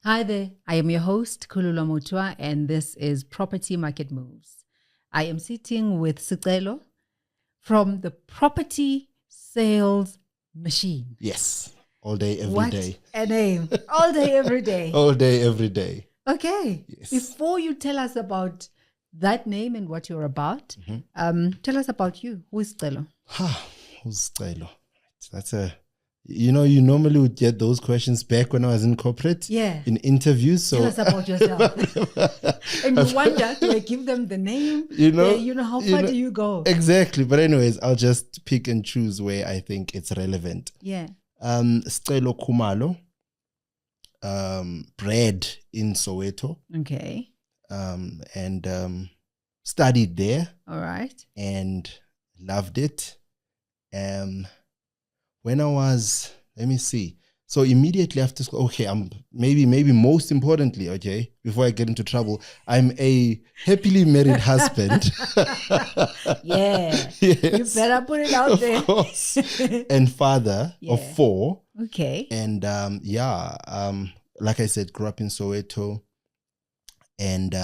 Hi there, I am your host, Kulula Mutua, and this is Property Market Moves. I am sitting with Sicelo from the Property Sales Machine. Yes, all day, every day. What a name. All day, every day. All day, every day. Okay. Yes. Before you tell us about that name and what you're about, tell us about you. Who is Sicelo? Who's Sicelo? That's you normally would get those questions back when I was in corporate. Yeah. In interviews. So tell us about yourself. And you wonder, do I give them the name? How far do you go? Exactly. But anyways, I'll just pick and choose where I think it's relevant. Yeah. Sicelo Khumalo, bred in Soweto. Okay. And studied there. All right. And loved it. When I was, let me see. So immediately after school, okay, I'm maybe most importantly, okay, before I get into trouble, I'm a happily married husband. Yeah. Yes. You better put it out there. Of course. And father of 4. Okay. And like I said, grew up in Soweto. And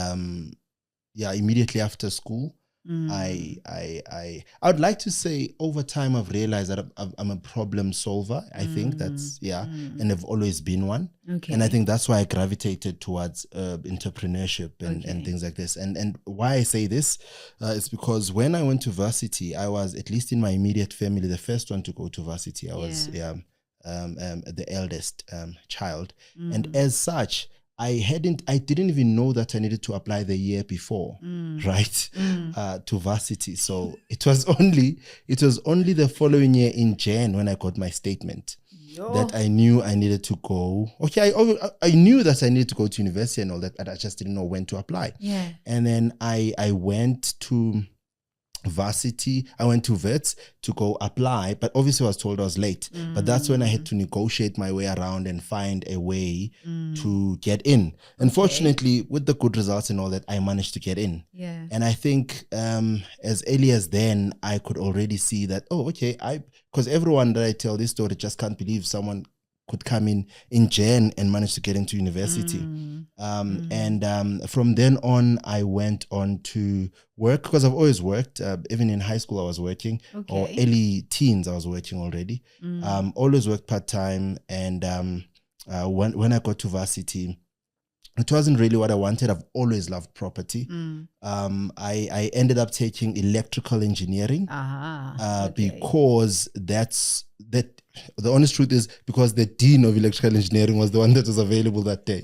immediately after school, I would like to say over time I've realized that I'm a problem solver. I think that's and I've always been one. Okay. And I think that's why I gravitated towards entrepreneurship and things like this. And why I say this is because when I went to varsity, I was, at least in my immediate family, the first one to go to varsity. I was the eldest child, and as such, I didn't even know that I needed to apply the year before, right, to varsity. So it was only the following year in Jan when I got my statement that I knew I needed to go. Okay, I knew that I needed to go to university and all that, but I just didn't know when to apply. Yeah. And then I went to varsity. I went to vets to go apply, but obviously I was told I was late. But that's when I had to negotiate my way around and find a way to get in. Unfortunately, with the good results and all that, I managed to get in. Yeah. And I think as early as then, I could already see that, because everyone that I tell this story just can't believe someone could come in Jan and manage to get into university. And from then on, I went on to work, because I've always worked. Even in high school, I was working, or early teens, I was working already. Always worked part-time. And when I got to varsity, it wasn't really what I wanted. I've always loved property. I ended up taking electrical engineering because the honest truth is because the dean of electrical engineering was the one that was available that day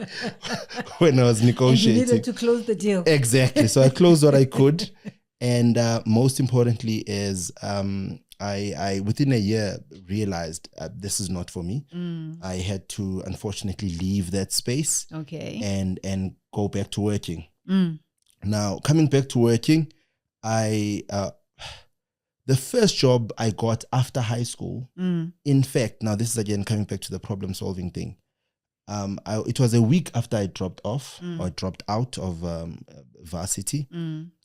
when I was negotiating. And you needed to close the deal. Exactly. So I closed what I could. And most importantly is I within a year realized this is not for me. I had to unfortunately leave that space and go back to working. Now, coming back to working, the first job I got after high school, in fact, now this is again coming back to the problem solving thing. It was a week after I dropped off or dropped out of varsity.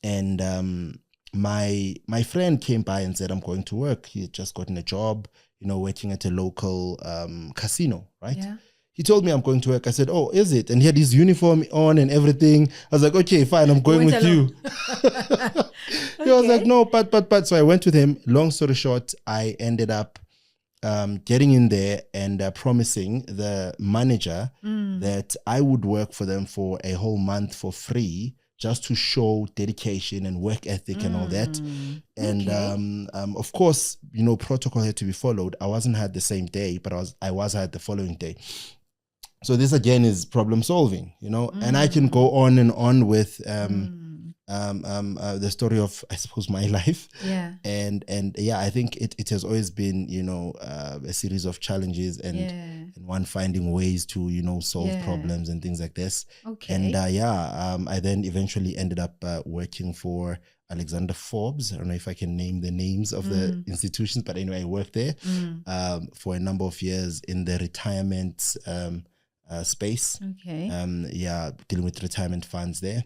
And my friend came by and said, I'm going to work. He had just gotten a job, working at a local casino, right? Yeah. He told me I'm going to work. I said, oh, is it? And he had his uniform on and everything. I was like, okay, fine, I'm going with you. He was like, no, but. So I went with him. Long story short, I ended up getting in there and promising the manager that I would work for them for a whole month for free, just to show dedication and work ethic and all that. And of course, protocol had to be followed. I wasn't hired the same day, but I was hired the following day. So this again is problem solving, and I can go on and on with the story of, I suppose, my life. Yeah. And I think it has always been, a series of challenges and one finding ways to, solve problems and things like this. Okay. And I then eventually ended up working for Alexander Forbes. I don't know if I can name the names of the institutions, but anyway, I worked there for a number of years in the retirement space. Okay. Dealing with retirement funds there.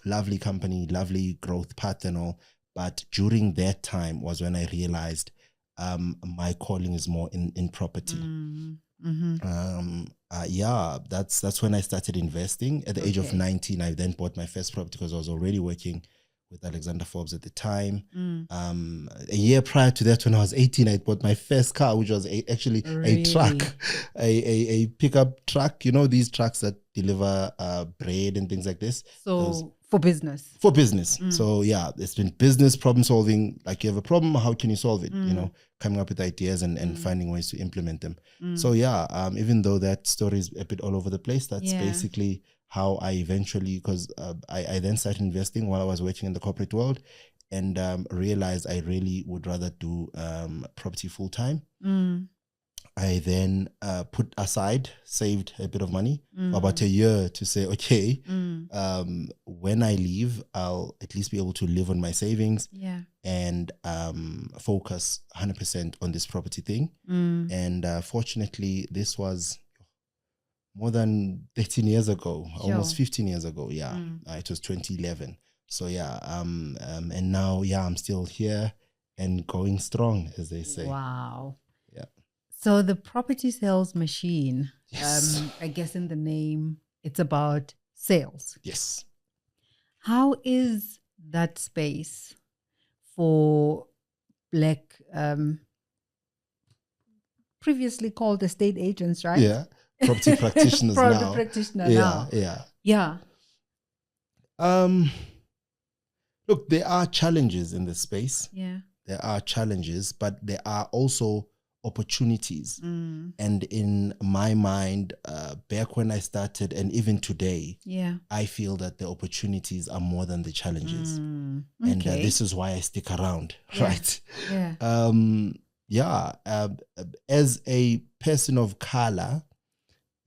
Lovely company, lovely growth path and all. But during that time was when I realized my calling is more in property. Yeah, that's when I started investing. At the age of Okay. 19, I then bought my first property because I was already working with Alexander Forbes at the time. A year prior to that, when I was 18, I bought my first car, which was actually a Really? truck, a pickup truck. You know, these trucks that deliver bread and things like this. So for business. For business. So yeah, it's been business problem solving. Like you have a problem, how can you solve it? You know, coming up with ideas and finding ways to implement them. So yeah, even though that story is a bit all over the place, that's basically how I eventually, because I then started investing while I was working in the corporate world, and realized I really would rather do property full time. I then put aside, saved a bit of money for about a year to say, okay, when I leave, I'll at least be able to live on my savings and focus 100% on this property thing. And fortunately, this was more than 13 years ago, almost 15 years ago. Yeah, it was 2011. So yeah, and now, I'm still here and going strong, as they say. Wow. Yeah. So the property sales machine, Yes. I guess in the name, it's about sales. Yes. How is that space for Black, previously called estate agents, right? Yeah. Property practitioners Property now. practitioner now. Yeah. Look, there are challenges in this space. Yeah. There are challenges, but there are also opportunities. And in my mind, back when I started and even today, I feel that the opportunities are more than the challenges. And this is why I stick around, right? As a person of color,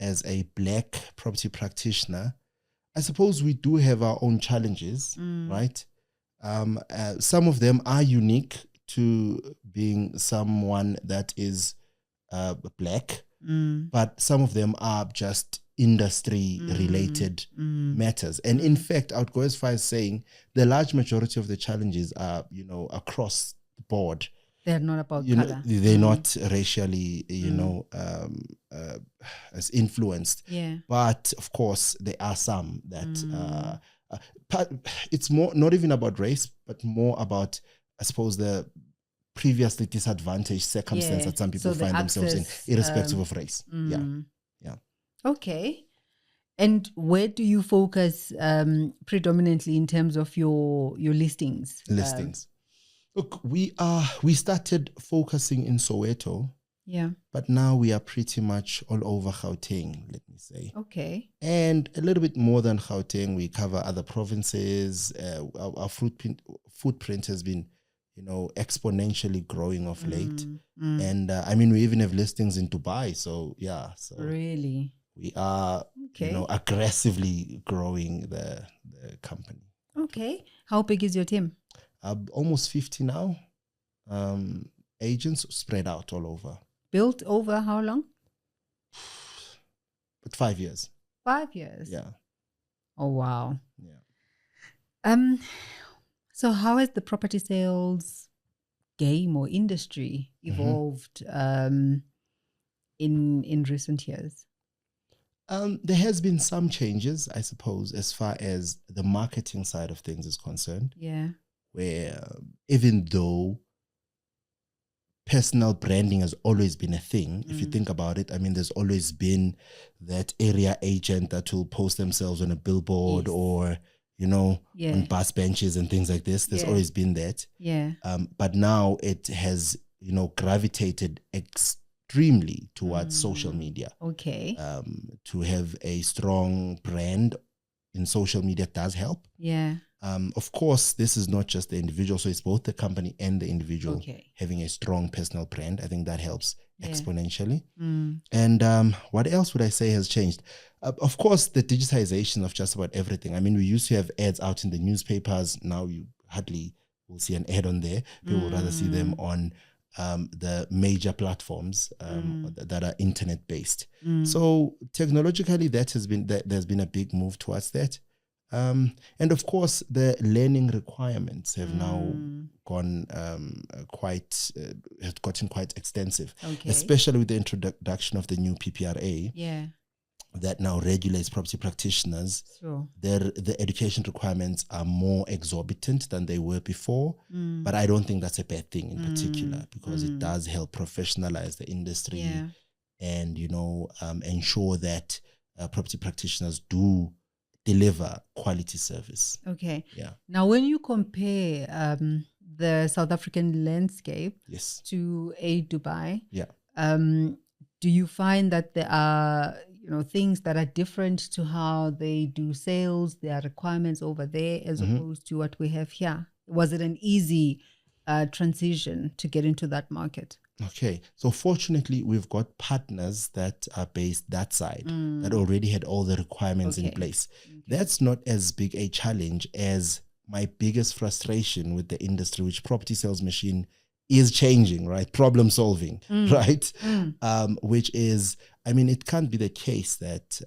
as a Black property practitioner, I suppose we do have our own challenges, right? Some of them are unique to being someone that is Black, but some of them are just industry related matters. And in fact, I would go as far as saying the large majority of the challenges are, across the board. They're not about color. They're not racially, as influenced. But of course, there are some that it's more not even about race, but more about, I suppose, the previously disadvantaged circumstance that some people find themselves in, irrespective of race. Yeah. Okay. And where do you focus predominantly in terms of your listings? Look, we started focusing in Soweto. Yeah. But now we are pretty much all over Gauteng, let me say. Okay. And a little bit more than Gauteng, we cover other provinces. Our footprint has been, exponentially growing of late. And we even have listings in Dubai. So yeah. So really, we are, aggressively growing the company. Okay. How big is your team? Almost 50 now. Agents spread out all over. Built over how long? But 5 years. 5 years? Yeah. Oh, wow. Yeah. So how has the property sales game or industry evolved in recent years? There has been some changes, I suppose, as far as the marketing side of things is concerned. Yeah. Where even though personal branding has always been a thing, if you think about it, there's always been that area agent that will post themselves on a billboard or, on bus benches and things like this. There's always been that. Yeah. But now it has, gravitated extremely towards social media. Okay. To have a strong brand in social media does help. Yeah. Of course, this is not just the individual, so it's both the company and the individual having a strong personal brand. I think that helps exponentially. And what else would I say has changed? Of course, the digitization of just about everything. We used to have ads out in the newspapers. Now you hardly will see an ad on there. People would rather see them on the major platforms that are internet based. So technologically, there's been a big move towards that. And of course, the learning requirements have now gone have gotten quite extensive, especially with the introduction of the new PPRA. Yeah. that now regulates property practitioners, Sure. the education requirements are more exorbitant than they were before. But I don't think that's a bad thing in particular, because it does help professionalize the industry and, ensure that property practitioners do deliver quality service. Okay. Yeah. Now, when you compare the South African landscape Yes. to a Dubai, Yeah. do you find that there are things that are different to how they do sales, their requirements over there as opposed to what we have here? Was it an easy transition to get into that market? Okay, so fortunately, we've got partners that are based that side that already had all the requirements in place. That's not as big a challenge as my biggest frustration with the industry, which Property Sales Machine is changing, right? Problem solving, right? Which is, it can't be the case that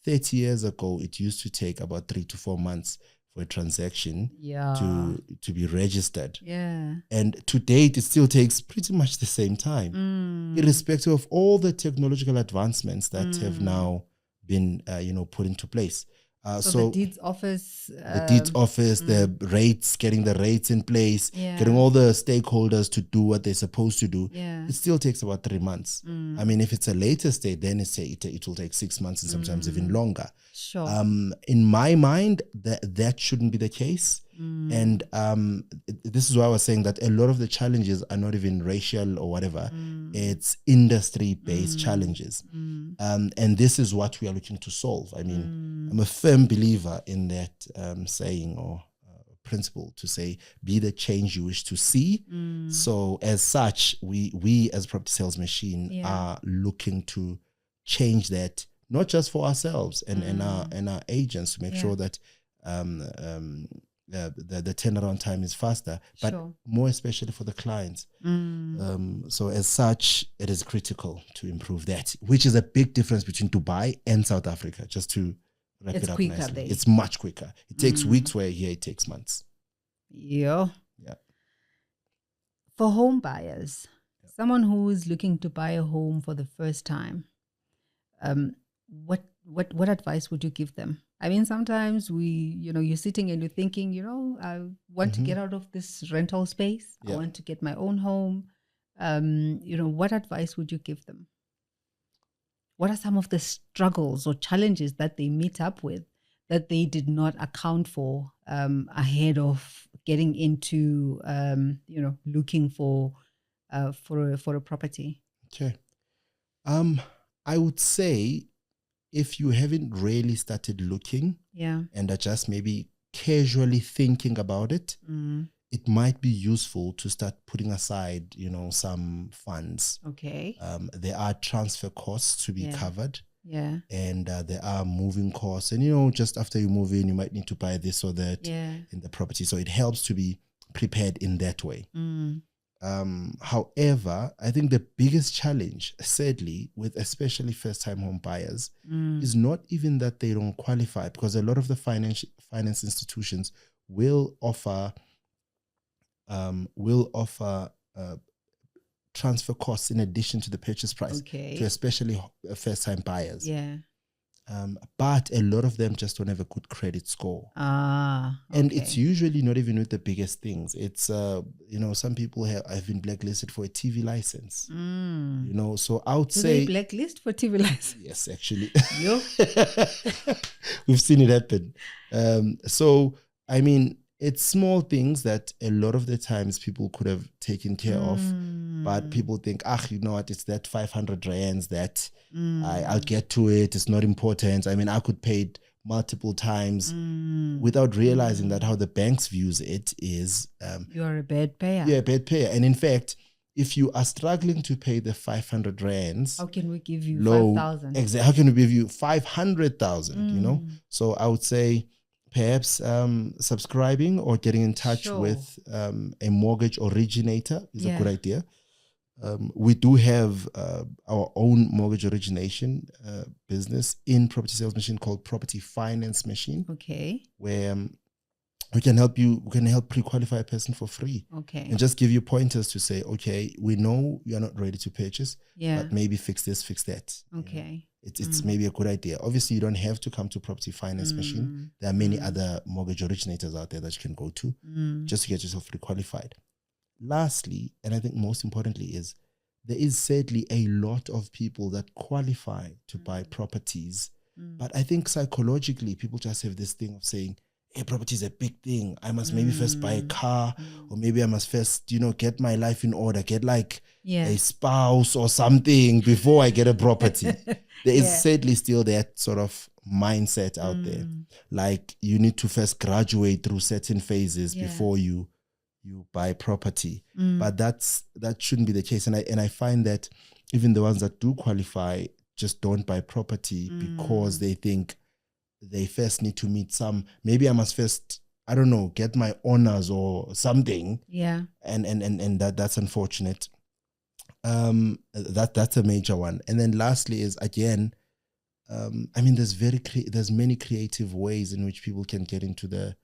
30 years ago, it used to take about 3 to 4 months for a transaction to be registered. Yeah. And to date, it still takes pretty much the same time, irrespective of all the technological advancements that have now been, put into place. So the deeds office, the rates, getting the rates in place, getting all the stakeholders to do what they're supposed to do. It still takes about 3 months. If it's a later state, then it will take 6 months and sometimes even longer. Sure. In my mind, that shouldn't be the case. And this is why I was saying that a lot of the challenges are not even racial or whatever. It's industry-based challenges. And this is what we are looking to solve. I'm a firm believer in that saying or principle to say, be the change you wish to see. So as such, we as Property Sales Machine are looking to change that, not just for ourselves and our agents, to make sure that the turnaround time is faster, but more especially for the clients. So as such, it is critical to improve that, which is a big difference between Dubai and South Africa, just to wrap it up nicely. There. It's much quicker. It takes weeks, where here it takes months. Yeah. For home buyers, someone who is looking to buy a home for the first time, what advice would you give them? Sometimes you're sitting and you're thinking, I want to get out of this rental space. I want to get my own home. What advice would you give them? What are some of the struggles or challenges that they meet up with that they did not account for ahead of getting into, looking for a property? Okay. I would say, if you haven't really started looking and are just maybe casually thinking about it, it might be useful to start putting aside, some funds. Okay. There are transfer costs to be covered. Yeah. And there are moving costs. And, just after you move in, you might need to buy this or that in the property. So it helps to be prepared in that way. However, I think the biggest challenge, sadly, with especially first-time home buyers is not even that they don't qualify, because a lot of the finance institutions will offer transfer costs in addition to the purchase price to especially first-time buyers. Yeah. But a lot of them just don't have a good credit score. And it's usually not even with the biggest things. It's, some people have been blacklisted for a TV license. So I would say... they blacklist for TV license? Yes, actually. We've seen it happen. It's small things that a lot of the times people could have taken care of, but people think, you know what, it's that 500 rands that I'll get to it. It's not important. I could pay it multiple times without realizing that how the banks views it is... you're a bad payer. Yeah, a bad payer. And in fact, if you are struggling to pay the 500 rands... How can we give you 5,000? Exactly. How can we give you 500,000, So I would say... perhaps subscribing or getting in touch with a mortgage originator is a good idea. We do have our own mortgage origination business in Property Sales Machine called Property Finance Machine. Okay. Where we can help you. We can help pre-qualify a person for free. Okay. And just give you pointers to say, okay, we know you're not ready to purchase, Yeah. but maybe fix this, fix that. Okay. It's maybe a good idea. Obviously, you don't have to come to Property Finance Machine. There are many other mortgage originators out there that you can go to just to get yourself pre-qualified. Lastly, and I think most importantly, is there is sadly a lot of people that qualify to buy properties, but I think psychologically people just have this thing of saying, hey, property is a big thing. I must maybe first buy a car, or maybe I must first, get my life in order, get like a spouse or something before I get a property. There is sadly still that sort of mindset out there. Like you need to first graduate through certain phases before you buy property. But that shouldn't be the case. And I find that even the ones that do qualify just don't buy property because they think they first need to meet maybe I must first, I don't know, get my honors or something. Yeah. And that's unfortunate. That's a major one. And then lastly is, again, I mean, there's many creative ways in which people can get into the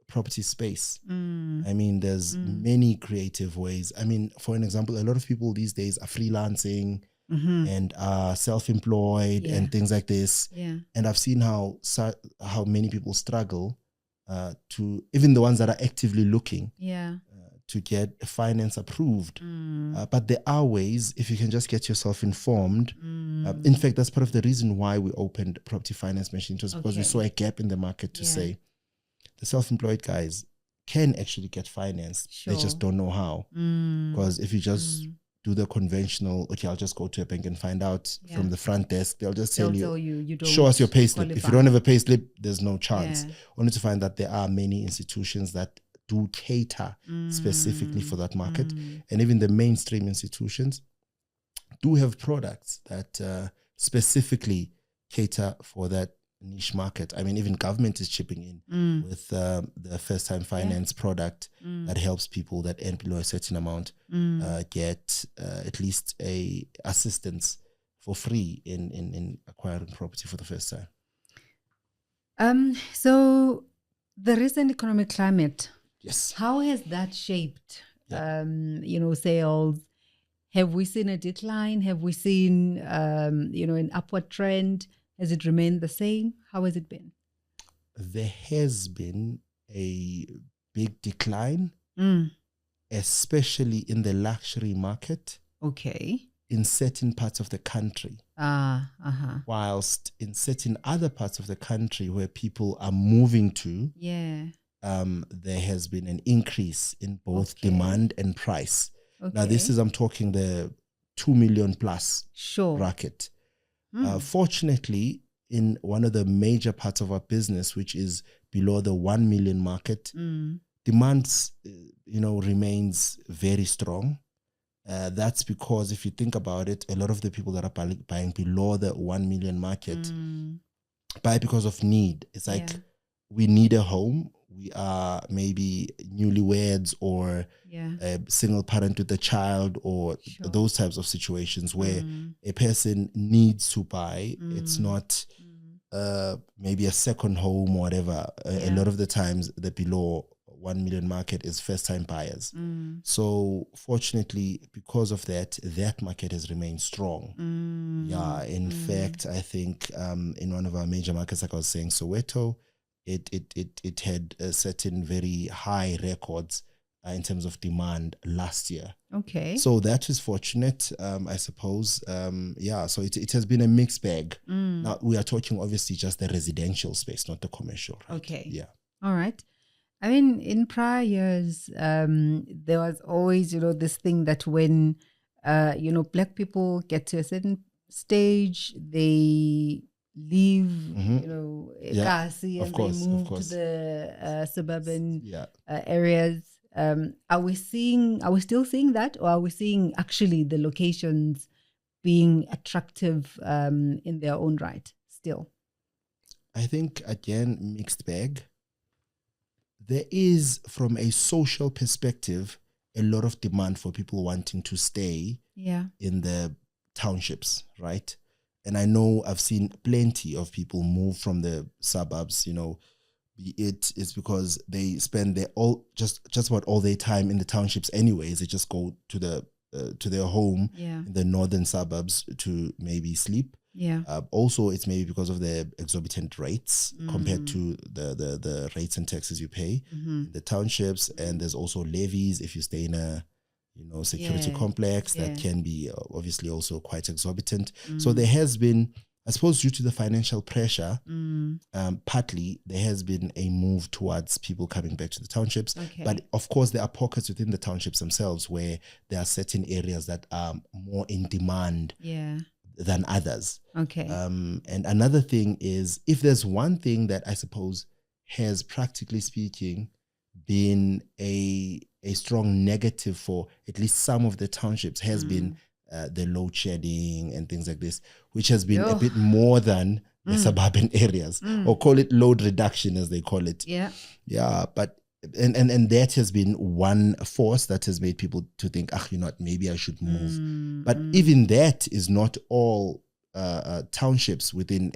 property space. I mean, there's many creative ways. I mean, for an example, a lot of people these days are freelancing and are self-employed and things like this. Yeah. And I've seen how many people struggle to, even the ones that are actively looking to get finance approved. But there are ways, if you can just get yourself informed. In fact, that's part of the reason why we opened Property Finance Machine, was because we saw a gap in the market to say the self-employed guys can actually get finance. They just don't know how. Because if you just do the conventional, okay, I'll just go to a bank and find out from the front desk, they'll tell you don't show us your payslip. If you don't have a payslip, there's no chance. Only to find that there are many institutions that do cater specifically for that market. And even the mainstream institutions do have products that specifically cater for that niche market. I mean, even government is chipping in with the first-time finance product that helps people that earn below a certain amount get at least a assistance for free in acquiring property for the first time. So the recent economic climate, yes, how has that shaped sales? Have we seen a decline? Have we seen an upward trend? Has it remained the same? How has it been? There has been a big decline, especially in the luxury market. Okay. In certain parts of the country. Whilst in certain other parts of the country where people are moving to, there has been an increase in both demand and price. Now, I'm talking the 2 million plus bracket. Fortunately, in one of the major parts of our business, which is below the 1 million market, demand, remains very strong. That's because if you think about it, a lot of the people that are buying below the 1 million market buy because of need. It's like we need a home. We are maybe newlyweds or a single parent with a child or those types of situations where a person needs to buy. It's not maybe a second home or whatever. A lot of the times the below 1 million market is first-time buyers. So fortunately, because of that market has remained strong. In fact, I think in one of our major markets, like I was saying, Soweto, it had a certain very high records in terms of demand last year. Okay. So that is fortunate, I suppose. So it has been a mixed bag. Now, we are talking obviously just the residential space, not the commercial. Right? Okay. Yeah. All right. I mean, in prior years, there was always, this thing that when, Black people get to a certain stage, they leave, Kasi, and they move to the suburban areas. Are we still seeing that, or are we seeing actually the locations being attractive in their own right still? I think, again, mixed bag. There is, from a social perspective, a lot of demand for people wanting to stay in the townships, right? And I know I've seen plenty of people move from the suburbs, It's because they spend just about all their time in the townships anyways. They just go to their home in the northern suburbs to maybe sleep. Also, it's maybe because of the exorbitant rates compared to the rates and taxes you pay in the townships, and there's also levies if you stay in a security complex that can be obviously also quite exorbitant. So there has been, I suppose, due to the financial pressure, partly there has been a move towards people coming back to the townships. But of course, there are pockets within the townships themselves where there are certain areas that are more in demand than others. And another thing is, if there's one thing that I suppose has, practically speaking, been a strong negative for at least some of the townships, has been the load shedding and things like this, which has been a bit more than the suburban areas, or call it load reduction as they call it. But and that has been one force that has made people to think, maybe I should move. But even that is not all townships within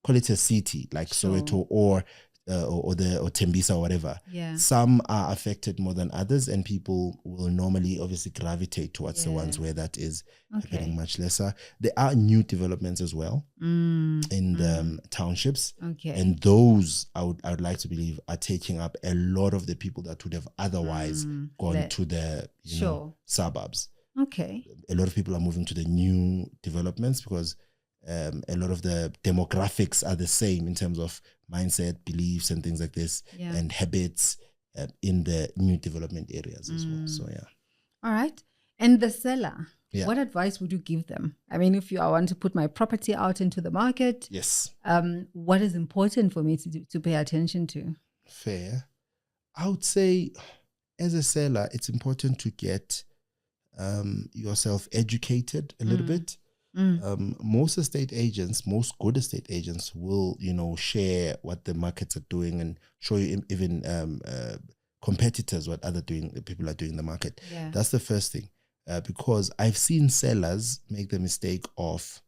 call it a city like Soweto or Tembisa or whatever. Some are affected more than others, and people will normally obviously gravitate towards the ones where that is happening much lesser. There are new developments as well in the townships, and those I would like to believe are taking up a lot of the people that would have otherwise gone to the suburbs. A lot of people are moving to the new developments because a lot of the demographics are the same in terms of mindset, beliefs, and things like this, and habits in the new development areas as well. So all right. And the seller, what advice would you give them? I mean, if I want to put my property out into the market, what is important for me to pay attention to? Fair. I would say, as a seller, it's important to get yourself educated a little bit. Most good estate agents will, share what the markets are doing and show you even competitors, what people are doing in the market. That's the first thing, because I've seen sellers make the mistake of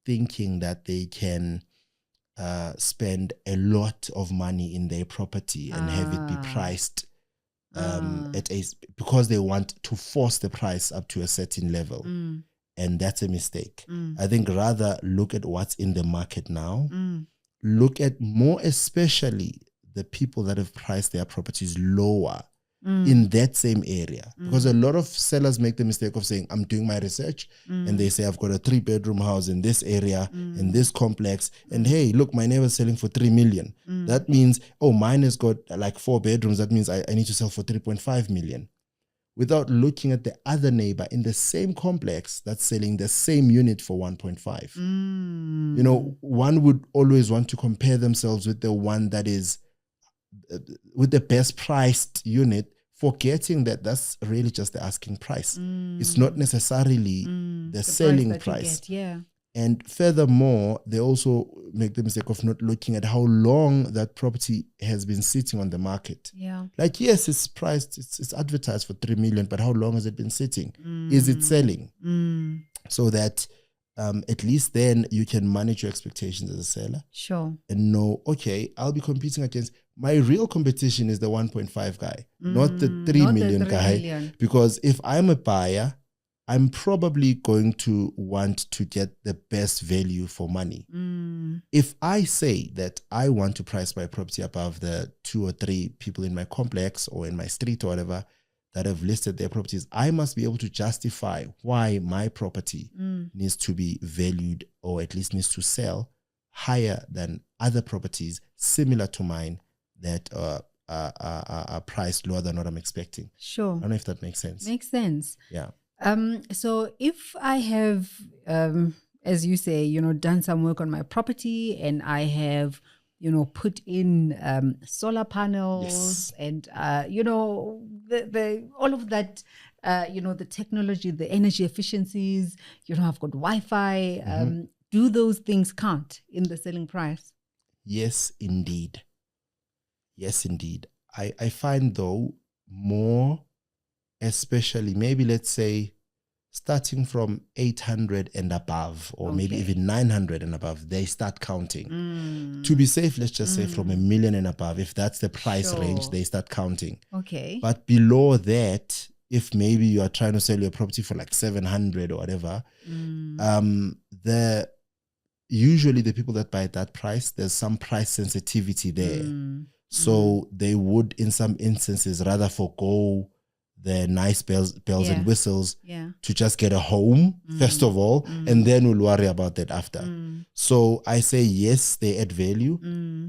thinking that they can spend a lot of money in their property and have it be priced because they want to force the price up to a certain level. And that's a mistake. I think rather look at what's in the market now. Look at more especially the people that have priced their properties lower in that same area. Because a lot of sellers make the mistake of saying, I'm doing my research, and they say, I've got a 3-bedroom house in this area, in this complex, and hey, look, my neighbor's selling for 3 million. That means, mine has got like 4 bedrooms. That means I need to sell for 3.5 million. Without looking at the other neighbor in the same complex that's selling the same unit for 1.5. One would always want to compare themselves with the one that is with the best priced unit, forgetting that that's really just the asking price. It's not necessarily the selling price. And furthermore, they also make the mistake of not looking at how long that property has been sitting on the market. Like, yes, it's priced, it's advertised for 3 million, but how long has it been sitting? Is it selling? So that at least then you can manage your expectations as a seller. And know, okay, I'll be competing against, my real competition is the 1.5 guy, not the 3 million guy. Because if I'm a buyer, I'm probably going to want to get the best value for money. If I say that I want to price my property above the 2 or 3 people in my complex or in my street or whatever that have listed their properties, I must be able to justify why my property needs to be valued, or at least needs to sell higher than other properties similar to mine that are priced lower than what I'm expecting. I don't know if that makes sense. Makes sense. Yeah. So if I have, as you say, done some work on my property, and I have, put in solar panels and, the all of that, the technology, the energy efficiencies, I've got Wi-Fi. Do those things count in the selling price? Yes, indeed. I find, though, more, especially maybe let's say starting from 800 and above, or maybe even 900 and above, they start counting. To be safe, let's just say from $1 million and above, if that's the price range, they start counting. Okay. But below that, if maybe you are trying to sell your property for like 700 or whatever, usually the people that buy at that price, there's some price sensitivity there. So they would, in some instances, rather forego the nice bells and whistles to just get a home, first of all, and then we'll worry about that after. So I say, yes, they add value,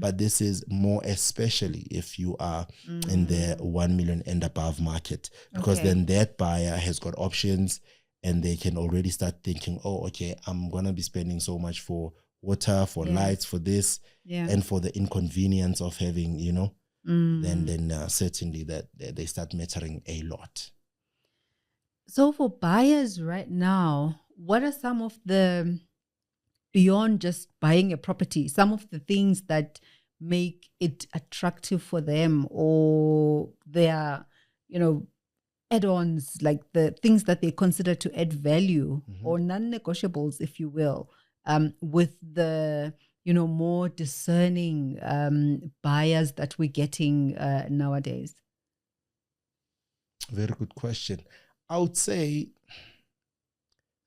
but this is more especially if you are in the 1 million and above market, because then that buyer has got options and they can already start thinking, oh, okay, I'm going to be spending so much for water, for lights, for this, and for the inconvenience of having, you know, then certainly that they start mattering a lot. So for buyers right now, what are some of the, beyond just buying a property, some of the things that make it attractive for them, or their, you know, add-ons, like the things that they consider to add value, or non-negotiables, if you will, with the, you know, more discerning buyers that we're getting nowadays? Very good question. I would say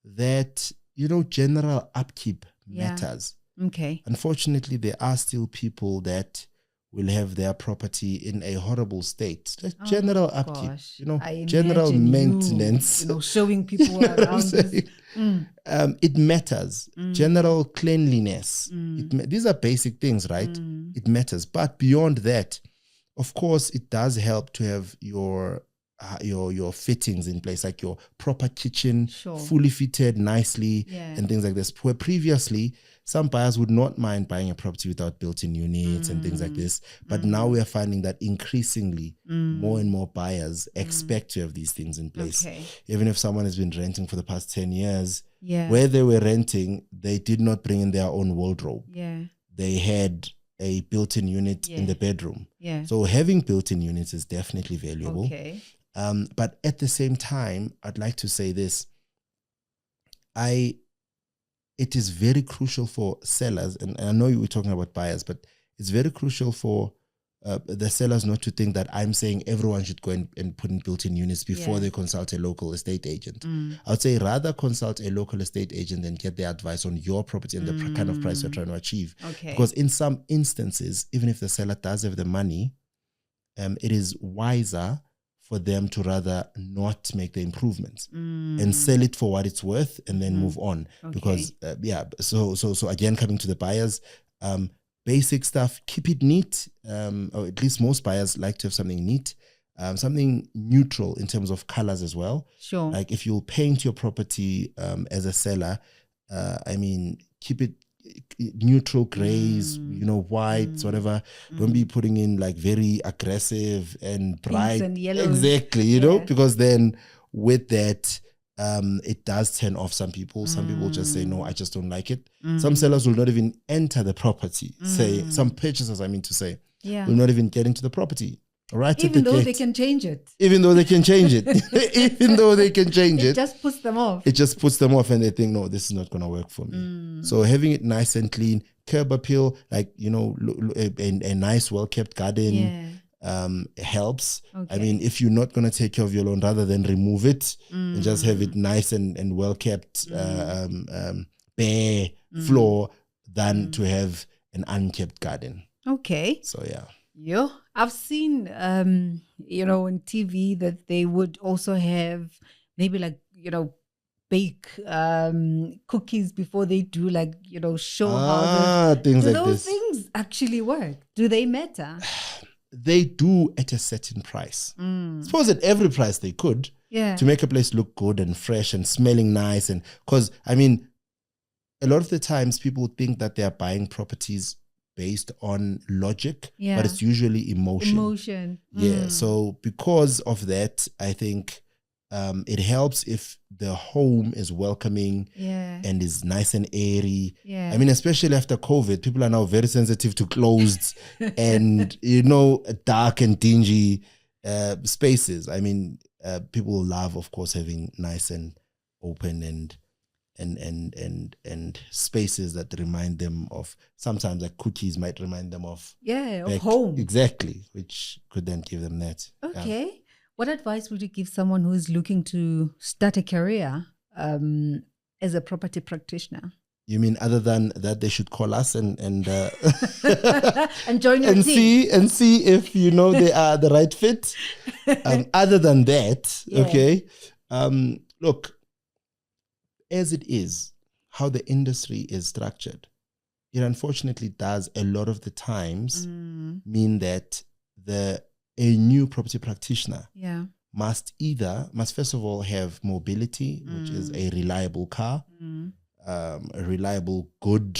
that, you know, general upkeep matters. Okay. Unfortunately, there are still people that will have their property in a horrible state. Just general upkeep, you know, general maintenance. You know, showing people around. It matters. General cleanliness. These are basic things, right? It matters. But beyond that, of course, it does help to have your fittings in place, like your proper kitchen, fully fitted nicely, and things like this. Where previously, some buyers would not mind buying a property without built-in units and things like this. But now we are finding that increasingly more and more buyers expect to have these things in place. Even if someone has been renting for the past 10 years, where they were renting, they did not bring in their own wardrobe. They had a built-in unit in the bedroom. So having built-in units is definitely valuable. But at the same time, I'd like to say this. It is very crucial for sellers, and I know you were talking about buyers, but it's very crucial for the sellers not to think that I'm saying everyone should go and put in built-in units before they consult a local estate agent. I would say rather consult a local estate agent and get their advice on your property and the kind of price you're trying to achieve. Because in some instances, even if the seller does have the money, it is wiser for them to rather not make the improvements and sell it for what it's worth and then move on. Because so again, coming to the buyers, basic stuff, keep it neat, or at least most buyers like to have something neat, something neutral in terms of colors as well. Like if you'll paint your property as a seller, I mean, keep it neutral grays, you know, whites, whatever. Don't be putting in like very aggressive and bright and yellows. Exactly, you know, because then with that, it does turn off some people. Some people just say, no, I just don't like it. Some sellers will not even enter the property. Some purchasers, I mean to say, will not even get into the property. Right, even though they can change it. Even though they can change it. Even though they can change it. It just puts them off. It just puts them off and they think, no, this is not going to work for me. So having it nice and clean, curb appeal, like, you know, a nice, well-kept garden helps. I mean, if you're not going to take care of your lawn, rather than remove it and just have it nice and well-kept, bare floor than to have an unkept garden. Okay. So, yeah. I've seen, you know, on TV that they would also have maybe like, you know, bake cookies before they do, like, you know, show how things like those this. things actually work. Do they matter? They do at a certain price. Suppose at every price they could to make a place look good and fresh and smelling nice. And because, I mean, a lot of the times people think that they are buying properties based on logic, but it's usually emotion. So because of that, I think it helps if the home is welcoming and is nice and airy. I mean, especially after COVID, people are now very sensitive to closed and, you know, dark and dingy spaces. I mean, people love, of course, having nice and open and spaces that remind them of, sometimes like cookies might remind them of of home. Exactly, which could then give them that. Okay. Yeah. What advice would you give someone who is looking to start a career as a property practitioner? You mean other than that, they should call us and and join your team and see if they are the right fit. Other than that, okay. Look, as it is, how the industry is structured, it unfortunately does a lot of the times mean that a new property practitioner must first of all have mobility, which is a reliable car, a reliable, good,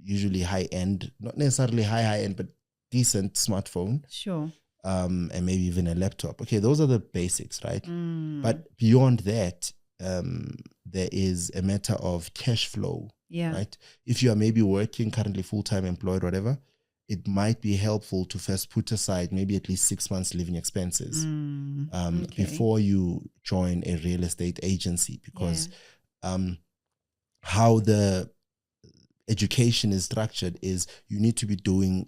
usually high end, not necessarily high end, but decent smartphone. Sure. And maybe even a laptop. Okay, those are the basics, right? But beyond that, there is a matter of cash flow, right? If you are maybe working currently full-time employed, whatever, it might be helpful to first put aside maybe at least 6 months living expenses before you join a real estate agency, because how the education is structured is you need to be doing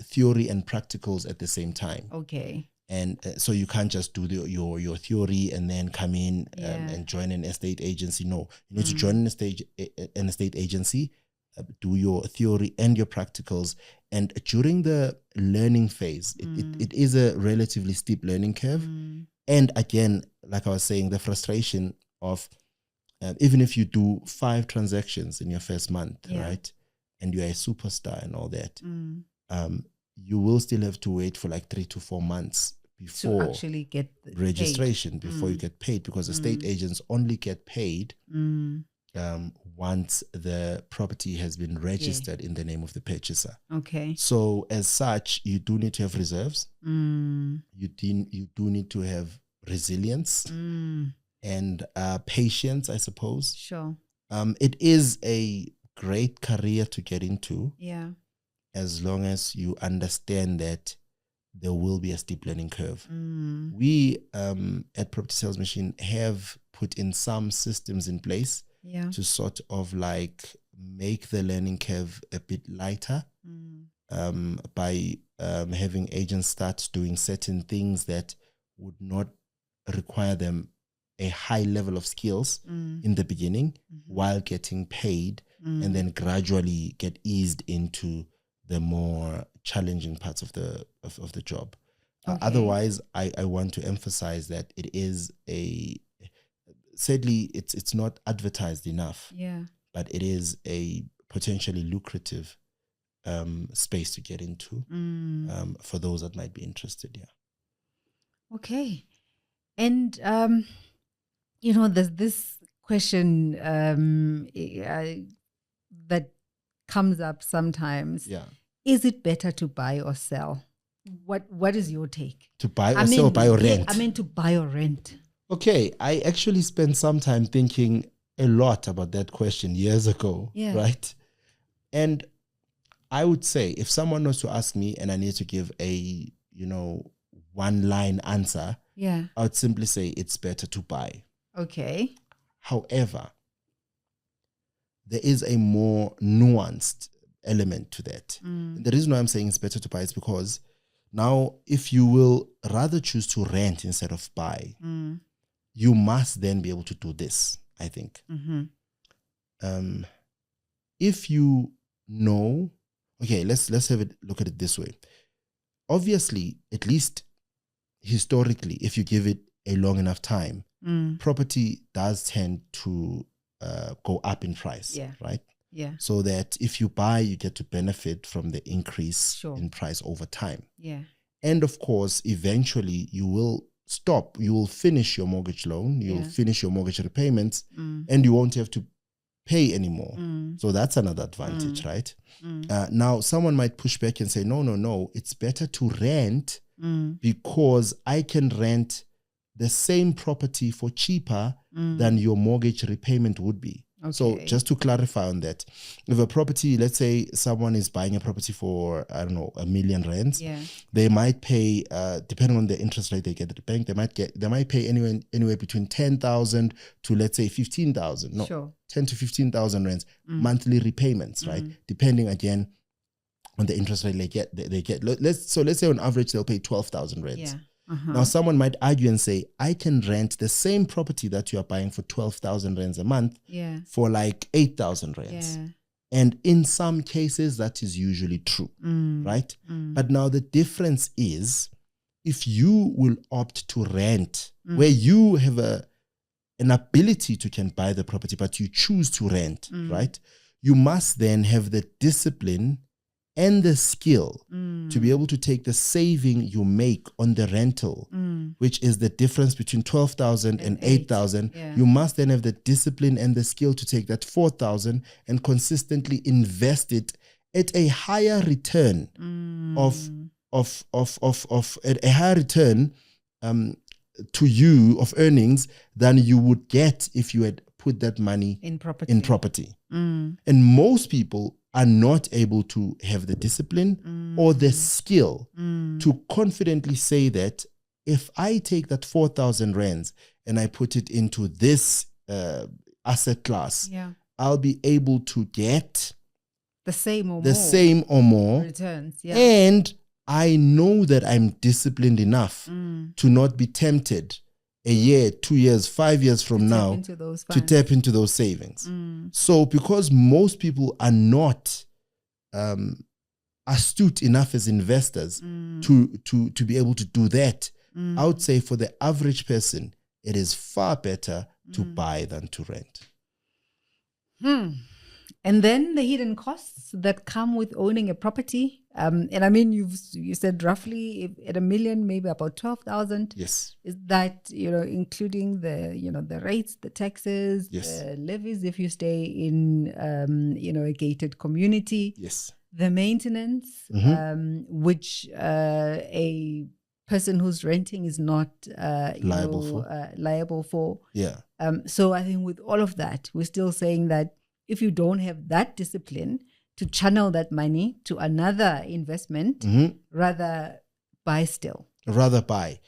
theory and practicals at the same time. Okay. And so you can't just do your theory and then come in and join an estate agency. No, you need to join an estate agency, do your theory and your practicals. And during the learning phase, it is a relatively steep learning curve. And again, like I was saying, the frustration of even if you do 5 transactions in your first month, right, and you are a superstar and all that, you will still have to wait for like 3 to 4 months before to actually get registration, before you get paid, because estate agents only get paid once the property has been registered in the name of the purchaser. Okay. So as such, you do need to have reserves. You do need to have resilience. And patience, I suppose. Sure. It is a great career to get into. Yeah. As long as you understand that there will be a steep learning curve. We at Property Sales Machine have put in some systems in place to sort of like make the learning curve a bit lighter by having agents start doing certain things that would not require them a high level of skills in the beginning while getting paid, and then gradually get eased into the more challenging parts of the job. Otherwise, I want to emphasize that it is sadly it's not advertised enough. But it is a potentially lucrative space to get into for those that might be interested. Okay. And there's this question that comes up sometimes. Is it better to buy or sell? What is your take? To buy or sell, buy or rent? To buy or rent. Okay, I actually spent some time thinking a lot about that question years ago, right? And I would say if someone was to ask me and I need to give a, one-line answer, I would simply say it's better to buy. Okay. However, there is a more nuanced element to that. The reason why I'm saying it's better to buy is because now if you will rather choose to rent instead of buy, you must then be able to do this, I think. If you know, okay, let's have it look at it this way. Obviously, at least historically, if you give it a long enough time, property does tend to go up in price, right? So that if you buy, you get to benefit from the increase in price over time. And of course, eventually you will stop. You will finish your mortgage loan. You'll finish your mortgage repayments, and you won't have to pay anymore. So that's another advantage, right? Now, someone might push back and say, no, it's better to rent because I can rent the same property for cheaper than your mortgage repayment would be. So Okay. just to clarify on that, if a property, let's say someone is buying a property for, I don't know, R1 million, Yeah. they might pay, depending on the interest rate they get at the bank, they might pay anywhere between 10,000 to, let's say, 15,000. No, Sure. 10 to 15,000 rands monthly repayments, right? Depending again on the interest rate they get. Let's say on average they'll pay 12,000 rands. Yeah. Now, someone might argue and say, I can rent the same property that you are buying for 12,000 rands a month for like 8,000 rands. Yeah. And in some cases, that is usually true, right? But now the difference is, if you will opt to rent, where you have an ability to can buy the property, but you choose to rent, right? You must then have the discipline and the skill to be able to take the saving you make on the rental, which is the difference between 12,000 and 8,000. Yeah. You must then have the discipline and the skill to take that 4,000 and consistently invest it at a higher return of a higher return to you of earnings than you would get if you had put that money in property. And most people are not able to have the discipline or the skill to confidently say that if I take that 4,000 rands and I put it into this asset class, I'll be able to get the same or more returns. Yeah. And I know that I'm disciplined enough to not be tempted a year, 2 years, 5 years from now to tap into those savings. So because most people are not astute enough as investors to be able to do that, I would say for the average person, it is far better to buy than to rent. And then the hidden costs that come with owning a property. And I mean, you said roughly at $1 million, maybe about 12,000. Yes. Is that, including the rates, the taxes, the levies if you stay in, a gated community. Yes. The maintenance, which a person who's renting is not liable for. Yeah. So I think with all of that, we're still saying that if you don't have that discipline to channel that money to another investment, rather buy still. Rather buy.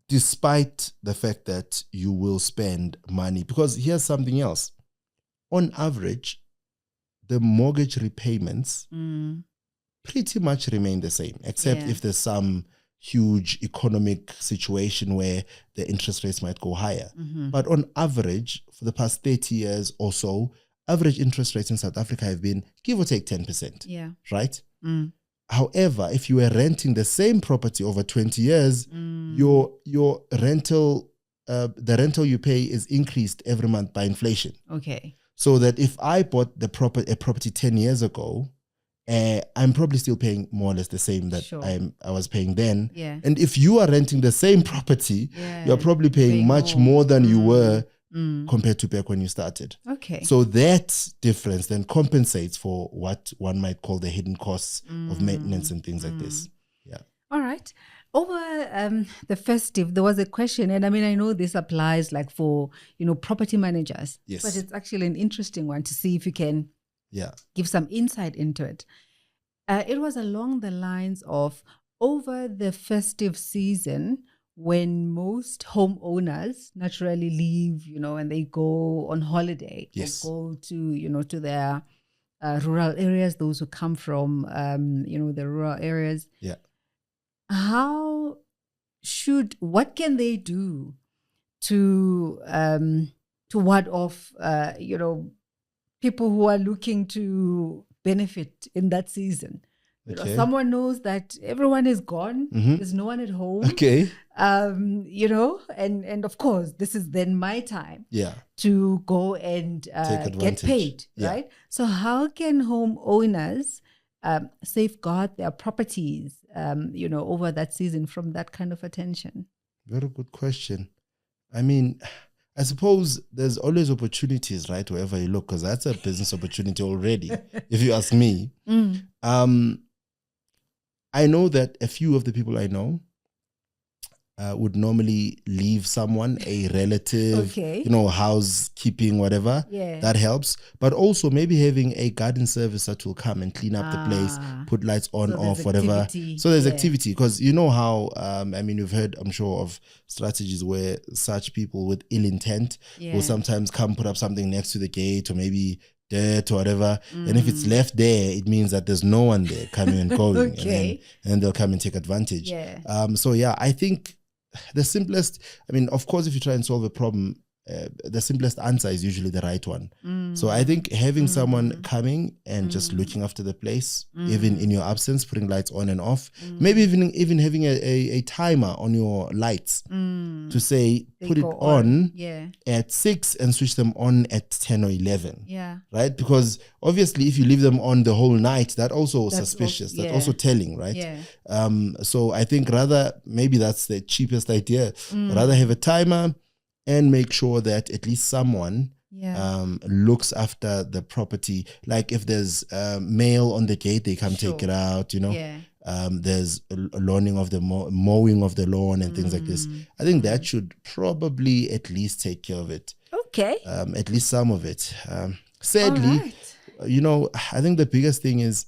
Despite the fact that you will spend money. Because here's something else. On average, the mortgage repayments pretty much remain the same, except if there's some huge economic situation where the interest rates might go higher. But on average, for the past 30 years or so, average interest rates in South Africa have been give or take 10%. Yeah. Right? However, if you were renting the same property over 20 years, your rental, the rental you pay is increased every month by inflation. Okay. So that if I bought a property 10 years ago, I'm probably still paying more or less the same that I was paying then. Yeah. And if you are renting the same property, you're probably paying much more than you were compared to back when you started. Okay. So that difference then compensates for what one might call the hidden costs of maintenance and things like this. Yeah. All right. Over the festive, there was a question, and I mean, I know this applies like for, property managers. Yes. But it's actually an interesting one to see if you can give some insight into it. It was along the lines of over the festive season when most homeowners naturally leave, and they go on holiday or go to, to their rural areas, those who come from, the rural areas. Yeah. What can they do to ward off, people who are looking to benefit in that season? Someone knows that everyone is gone. There's no one at home. Okay. And of course, this is then my time to go and get paid, right? So how can homeowners safeguard their properties, over that season from that kind of attention? Very good question. I mean, I suppose there's always opportunities, right? Wherever you look, because that's a business opportunity already, if you ask me. I know that a few of the people I know, would normally leave someone, a relative, Okay. housekeeping, whatever. Yeah. That helps. But also maybe having a garden service that will come and clean up the place, put lights on, So there's off, whatever. activity. So there's Yeah. activity, because you know how, you've heard, I'm sure, of strategies where such people with ill intent Yeah. will sometimes come put up something next to the gate, or maybe dirt or whatever. And if it's left there, it means that there's no one there coming and going. Okay. and then they'll come and take advantage. Yeah. I think the simplest, of course, if you try and solve a problem, the simplest answer is usually the right one. So I think having someone coming and just looking after the place, even in your absence, putting lights on and off, maybe even having a timer on your lights to say, put it on at 6 and switch them on at 10 or 11. Yeah. Right? Because obviously if you leave them on the whole night, that's suspicious. That's also telling, right? Yeah. So I think maybe that's the cheapest idea. Rather have a timer and make sure that at least someone looks after the property. Like if there's mail on the gate, they come take it out, Yeah. There's a lawning of the mowing of the lawn and things like this. I think that should probably at least take care of it. Okay. At least some of it. Sadly, I think the biggest thing is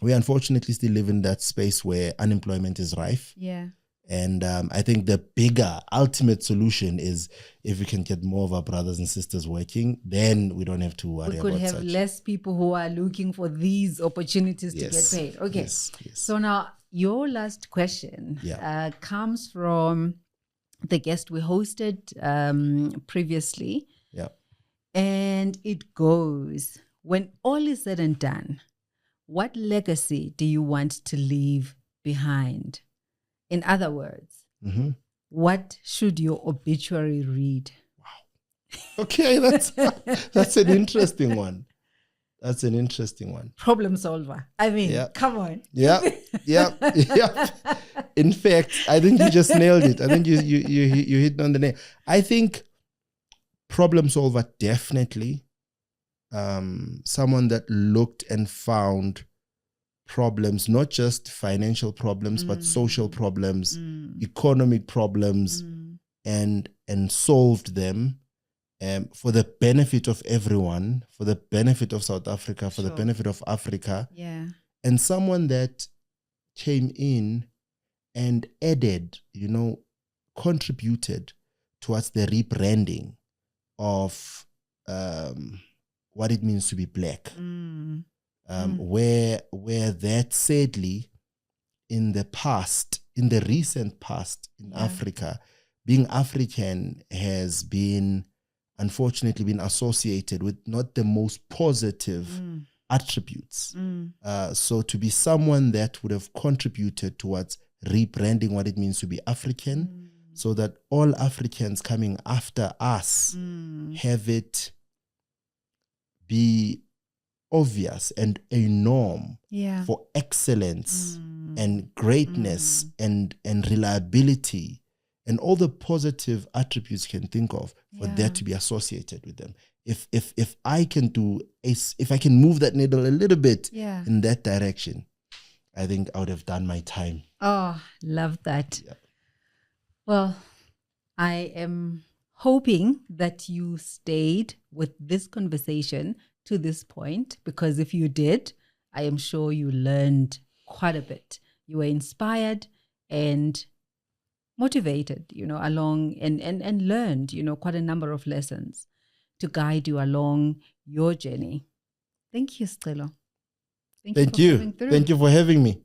we unfortunately still live in that space where unemployment is rife. Yeah. And I think the bigger ultimate solution is if we can get more of our brothers and sisters working, then we don't have to worry about such. We could have less people who are looking for these opportunities to get paid. Okay. Yes. So now your last question comes from the guest we hosted previously. Yeah. And it goes, when all is said and done, what legacy do you want to leave behind? In other words, what should your obituary read? Wow. Okay, that's an interesting one. That's an interesting one. Problem solver. I mean, come on. Yeah. In fact, I think you just nailed it. I think you hit on the nail. I think problem solver, definitely. Someone that looked and found problems, not just financial problems, but social problems, economic problems, and solved them for the benefit of everyone, for the benefit of South Africa, for the benefit of Africa. Yeah. And someone that came in and added, contributed towards the rebranding of what it means to be Black. Where that sadly in the recent past in Africa, being African has unfortunately been associated with not the most positive attributes. So to be someone that would have contributed towards rebranding what it means to be African, so that all Africans coming after us have it be obvious and a norm for excellence and greatness and reliability and all the positive attributes you can think of, for that to be associated with them. If I can move that needle a little bit in that direction, I think I would have done my time. Oh, love that. Yeah. Well, I am hoping that you stayed with this conversation to this point, because if you did, I am sure you learned quite a bit. You were inspired and motivated, along and learned, quite a number of lessons to guide you along your journey. Thank you, Sicelo. Thank you. Thank you for having me.